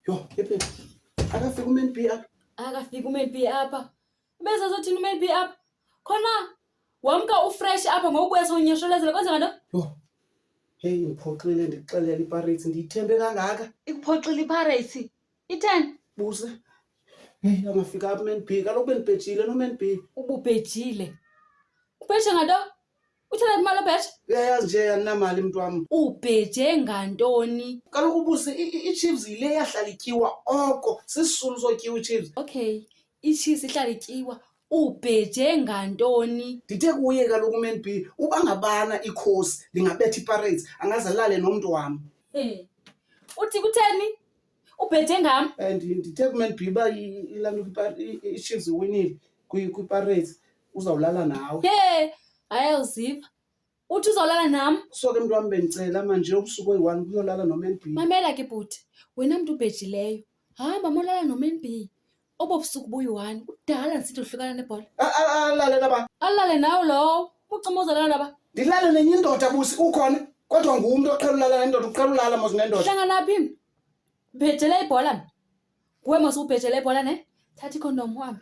Yho, yephi. Akafika uMan B apha. Akafika uMan B apha. Bese zothina uMan B apha. Khona wamka ufresh apha ngokubuya sonyeshelezela kwenza ngani? Yho. Hey, ngiphoxile ndixelela iPirates ndiyithembe kangaka. Ikuphoxile iPirates. Itheni? Buze. Hey, angafika apha uMan B. Kaloku bendibhejile noMan B. Ububhejile. Ubheje nganto? Uthela imali obheje? Uyayazi nje andinamali mntu wam. Ubheje ngantoni? Kaloku ubuze iChiefs yile yahlala ityiwa oko. Sisisulu sotyiwa iChiefs. Okay, iChiefs ihlala ityiwa. Ubheje ngantoni? Ndithe kuye kaloku uMan B, uba ngabana ikhosi lingabetha iPirates angaze alale nomntu wam. Uthi kutheni? Ubheje ngam? Ndithe kuMan B uba iChiefs iwinile kwiPirates uzawulala nawe. Ayaziva. Uthi uzawulala nam? So ke mntu wam bendicela manje ubusuku oyi-1 kuyolala noMan B. Mamela ke bhuti, wena mntu ubhejileyo. Hamba molala noMan B. Obobusuku buyi-1 kudala ndisithi uhlukana nebhola. Alale naba. Alale nawe lowo. Ucima uzalala naba. Ndilale nenye indoda busi ukhona kodwa ngumntu oqhela ulala nendoda uqhela ulala mos nendoda. Hlangana phi? Ubhejele ibhola. Nguwe mos ubhejele ibhola ne? Thatha ikhondom uhambe.